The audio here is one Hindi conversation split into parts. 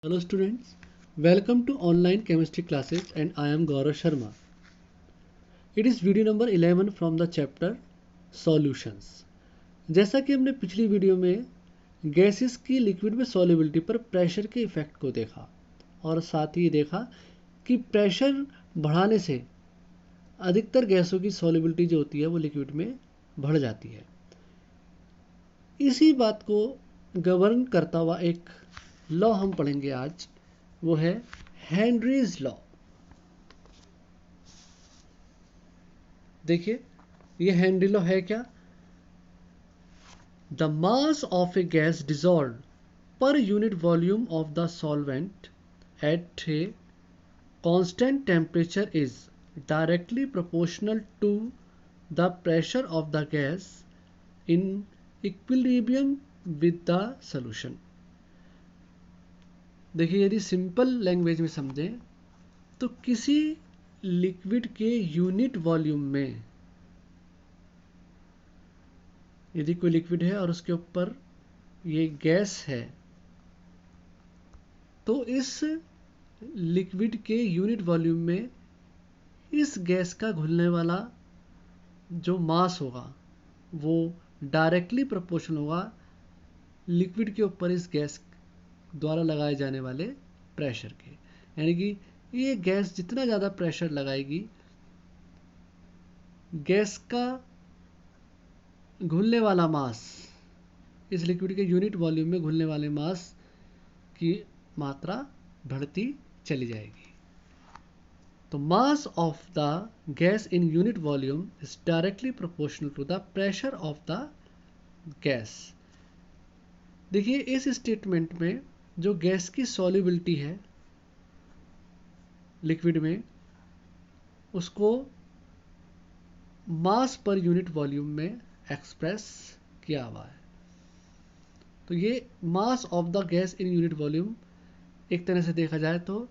Hello students, welcome to online chemistry classes and I am Gaurav Sharma. It is video number 11 from the chapter Solutions. जैसा कि हमने पिछली वीडियो में गैसेस की लिक्विड में सॉल्युबिलिटी पर प्रेशर के इफेक्ट को देखा और साथ ही देखा कि प्रेशर बढ़ाने से अधिकतर गैसों की सॉल्युबिलिटी जो होती है वो लिक्विड में बढ़ जाती है। इसी बात को गवर्न करता हुआ एक लॉ हम पढ़ेंगे आज, वो है हेनरीज लॉ। देखिए ये हेनरी लॉ है क्या? The mass of a gas dissolve per unit volume of the solvent at a constant temperature is directly proportional to the pressure of the gas in equilibrium with the solution. देखिए यदि सिंपल लैंग्वेज में समझें तो किसी लिक्विड के यूनिट वॉल्यूम में यदि कोई लिक्विड है और उसके ऊपर ये गैस है तो इस लिक्विड के यूनिट वॉल्यूम में इस गैस का घुलने वाला जो मास होगा वो डायरेक्टली प्रोपोर्शनल होगा लिक्विड के ऊपर इस गैस द्वारा लगाए जाने वाले प्रेशर के। यानी कि ये गैस जितना ज़्यादा प्रेशर लगाएगी, गैस का घुलने वाला मास, इस लिक्विड के यूनिट वॉल्यूम में घुलने वाले मास की मात्रा बढ़ती चली जाएगी। तो mass of the gas in unit volume is directly proportional to the pressure of the gas. देखिए इस स्टेटमेंट में जो गैस की सॉल्युबिलिटी है लिक्विड में, उसको मास पर यूनिट वॉल्यूम में एक्सप्रेस किया हुआ है। तो ये मास of the gas in unit volume एक तरह से देखा जाए तो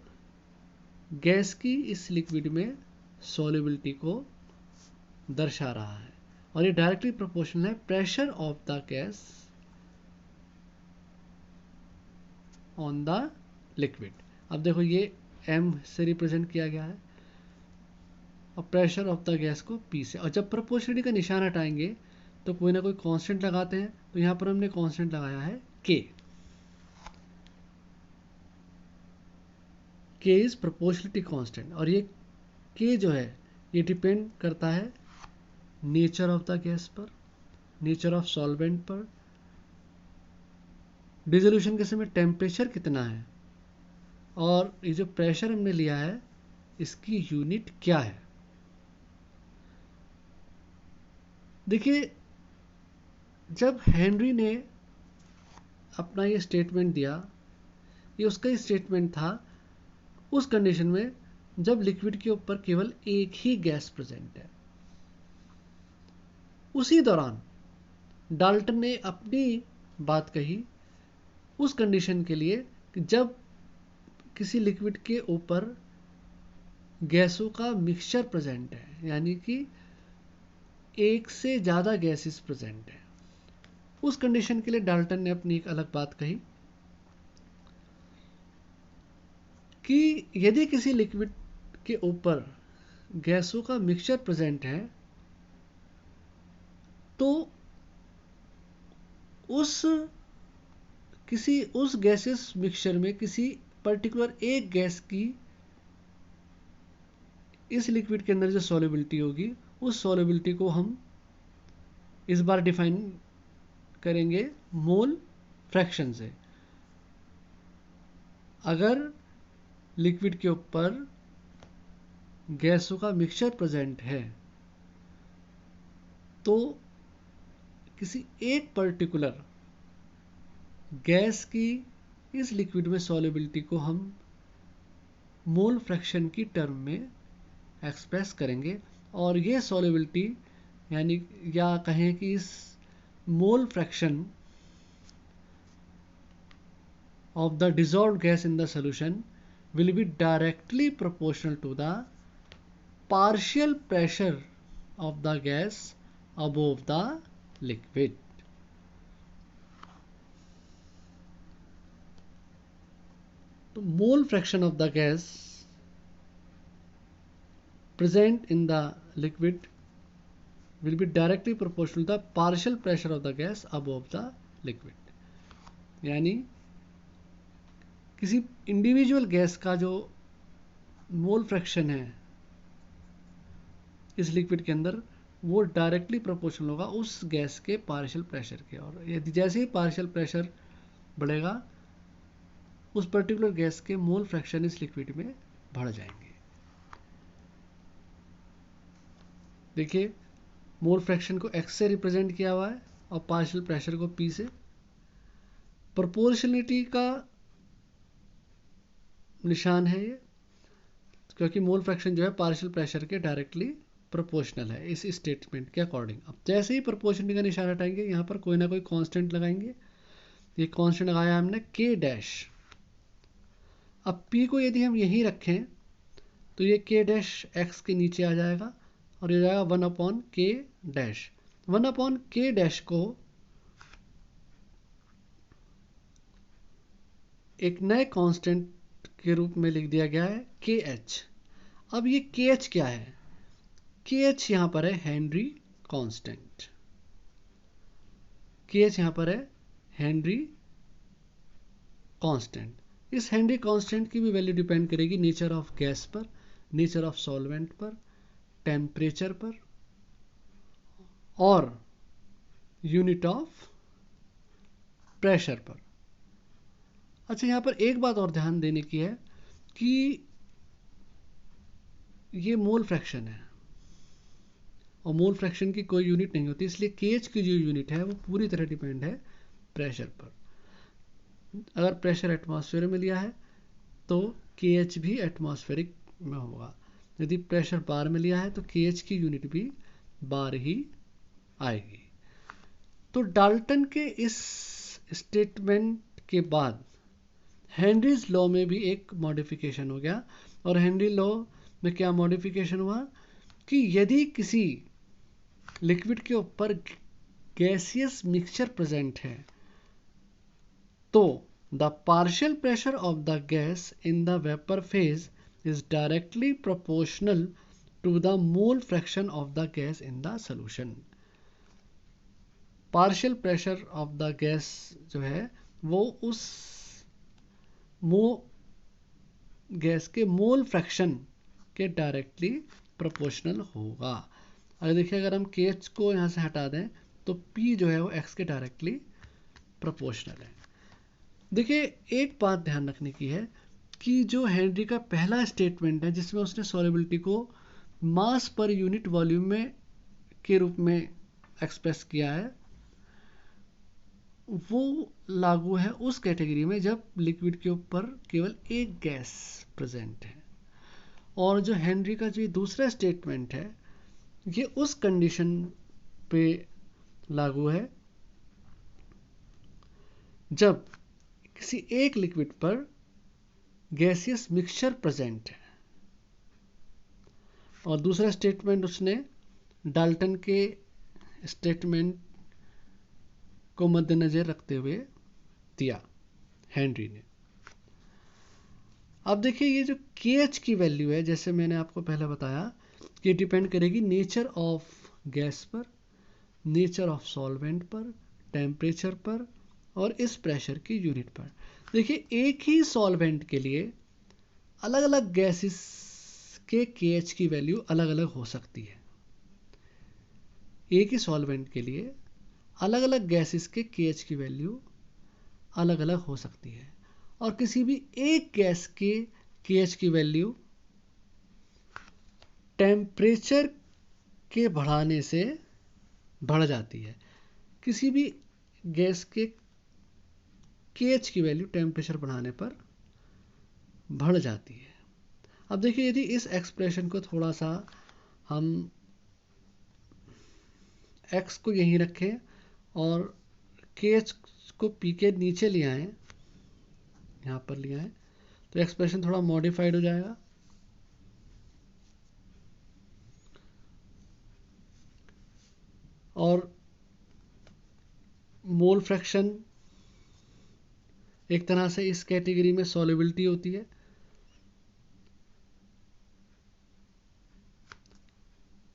गैस की इस लिक्विड में सॉल्युबिलिटी को दर्शा रहा है और ये डायरेक्टली प्रोपोर्शनल है pressure of the gas on the liquid. अब देखो ये m से रिप्रेजेंट किया गया है और प्रेशर ऑफ द गैस को p से, और जब प्रोपोर्शनलिटी का निशान हटाएंगे तो कोई ना कोई कांस्टेंट लगाते हैं। तो यहाँ पर हमने कांस्टेंट लगाया है k। k is proportionality constant और ये k जो है ये डिपेंड करता है नेचर ऑफ द गैस पर, नेचर ऑफ सॉल्वेंट पर, डिसोल्यूशन के समय टेम्परेचर कितना है और ये जो प्रेशर हमने लिया है इसकी यूनिट क्या है। देखिए जब हेनरी ने अपना ये स्टेटमेंट दिया, ये उसका स्टेटमेंट था उस कंडीशन में जब लिक्विड के ऊपर केवल एक ही गैस प्रेजेंट है। उसी दौरान डाल्टन ने अपनी बात कही उस कंडीशन के लिए कि जब किसी लिक्विड के ऊपर गैसों का मिक्सचर प्रेजेंट है, यानी कि एक से ज़्यादा गैसेस प्रेजेंट है। उस कंडीशन के लिए डाल्टन ने अपनी एक अलग बात कही कि यदि किसी लिक्विड के ऊपर गैसों का मिक्सचर प्रेजेंट है तो उस गैसेस मिक्सचर में किसी पर्टिकुलर एक गैस की इस लिक्विड के अंदर जो सॉल्युबिलिटी होगी उस सॉल्युबिलिटी को हम इस बार डिफाइन करेंगे मोल फ्रैक्शन से। अगर लिक्विड के ऊपर गैसों का मिक्सचर प्रेजेंट है तो किसी एक पर्टिकुलर गैस की इस लिक्विड में सॉल्युबिलिटी को हम मोल फ्रैक्शन की टर्म में एक्सप्रेस करेंगे और ये सॉल्युबिलिटी यानी या कहें कि इस mole fraction of the dissolved gas in the solution will be directly proportional to the partial pressure of the gas above the liquid। तो मोल fraction of the gas present in the liquid will be directly proportional to the partial pressure of the gas above the liquid। यानी किसी इंडिविजुअल गैस का जो मोल फ्रैक्शन है इस लिक्विड के अंदर वो डायरेक्टली प्रोपोर्शनल होगा उस गैस के पार्शियल प्रेशर के। और यदि जैसे ही पार्शियल प्रेशर बढ़ेगा उस पर्टिकुलर गैस के मोल फ्रैक्शन इस लिक्विड में बढ़ जाएंगे। देखिए मोल फ्रैक्शन को x से रिप्रेजेंट किया हुआ है और पार्शियल प्रेशर को p से। प्रोपोर्शनलिटी का निशान है ये, क्योंकि मोल फ्रैक्शन जो है पार्शियल प्रेशर के डायरेक्टली प्रोपोर्शनल है इस स्टेटमेंट के अकॉर्डिंग। अब जैसे ही प्रोपोर्शनलिटी का निशान हटाएंगे यहाँ पर कोई ना कोई कांस्टेंट लगाएंगे। ये कांस्टेंट लगाया हमने k डैश। अब p को यदि हम यहीं रखें तो ये k डैश x के नीचे आ जाएगा और ये जाएगा 1/k डैश। 1/k डैश को एक नए कांस्टेंट के रूप में लिख दिया गया है kh। अब ये kh क्या है? kh यहाँ पर है हेनरी कांस्टेंट। kh यहाँ पर है हेनरी कांस्टेंट। इस हेनरी कांस्टेंट की भी वैल्यू डिपेंड करेगी नेचर ऑफ गैस पर, नेचर ऑफ सॉल्वेंट पर, टेम्परेचर पर और यूनिट ऑफ प्रेशर पर। अच्छा, यहाँ पर एक बात और ध्यान देने की है कि ये मोल फ्रैक्शन है और मोल फ्रैक्शन की कोई यूनिट नहीं होती, इसलिए केएच की जो यूनिट है वो पूरी तरह डिपेंड है प्रेशर पर। अगर प्रेशर एटमॉस्फेयर में लिया है तो केएच भी एटमॉस्फेरिक में होगा। यदि प्रेशर बार में लिया है तो केएच की यूनिट भी बार ही आएगी। तो डाल्टन के इस स्टेटमेंट के बाद हेनरीज लॉ में भी एक मॉडिफिकेशन हो गया। और हेनरी लॉ में क्या मॉडिफिकेशन हुआ कि यदि किसी लिक्विड के ऊपर गैसियस मिक्सचर प्रेजेंट है तो the partial pressure of the gas in the vapour phase is directly proportional to the mole fraction of the gas in the solution. Partial pressure of the gas जो है वो उस गैस के मोल फ्रैक्शन के डायरेक्टली प्रोपोर्शनल होगा। अगर देखिए, अगर हम KH को यहाँ से हटा दें तो P जो है वो X के डायरेक्टली प्रोपोर्शनल है। देखिए, एक बात ध्यान रखने की है कि जो हेनरी का पहला स्टेटमेंट है जिसमें उसने सॉल्युबिलिटी को मास पर यूनिट वॉल्यूम में के रूप में एक्सप्रेस किया है, वो लागू है उस कैटेगरी में जब लिक्विड के ऊपर केवल एक गैस प्रेजेंट है। और जो हेनरी का जो दूसरा स्टेटमेंट है ये उस कंडीशन पे लागू है जब किसी एक लिक्विड पर गैसियस मिक्सचर प्रेजेंट है। और दूसरा स्टेटमेंट उसने डाल्टन के स्टेटमेंट को मद्देनजर रखते हुए दिया हेनरी ने। अब देखिए, ये जो KH की वैल्यू है, जैसे मैंने आपको पहले बताया कि डिपेंड करेगी नेचर ऑफ गैस पर, नेचर ऑफ सॉल्वेंट पर, टेम्परेचर पर और इस प्रेशर की यूनिट पर। देखिए, एक ही सॉल्वेंट के लिए अलग अलग गैसेस के KH की वैल्यू अलग अलग हो सकती है। एक ही सॉल्वेंट के लिए अलग अलग गैसेस के KH की वैल्यू अलग अलग हो सकती है। और किसी भी एक गैस के KH की वैल्यू टेम्परेचर के बढ़ाने से बढ़ जाती है। किसी भी गैस के KH की वैल्यू टेम्परेचर बढ़ाने पर बढ़ जाती है। अब देखिए, यदि इस एक्सप्रेशन को थोड़ा सा हम x को यहीं रखें और KH को P के नीचे ले आए, यहाँ पर ले आए, तो एक्सप्रेशन थोड़ा मॉडिफाइड हो जाएगा। और मोल फ्रैक्शन एक तरह से इस कैटेगरी में सॉल्युबिलिटी होती है।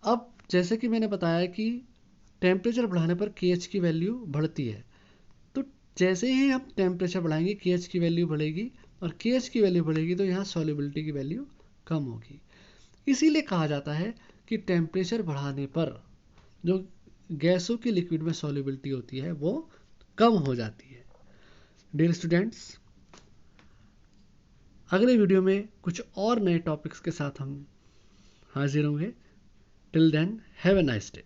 अब जैसे कि मैंने बताया कि टेम्परेचर बढ़ाने पर KH की वैल्यू बढ़ती है, तो जैसे ही हम टेम्परेचर बढ़ाएंगे KH की वैल्यू बढ़ेगी, और KH की वैल्यू बढ़ेगी तो यहाँ सॉल्युबिलिटी की वैल्यू कम होगी। इसीलिए कहा जाता है कि टेम्परेचर बढ़ाने पर जो गैसों की लिक्विड में सॉल्युबिलिटी होती है वो कम हो जाती है। डियर स्टूडेंट्स, अगले वीडियो में कुछ और नए टॉपिक्स के साथ हम हाजिर होंगे। Till then, have a nice day.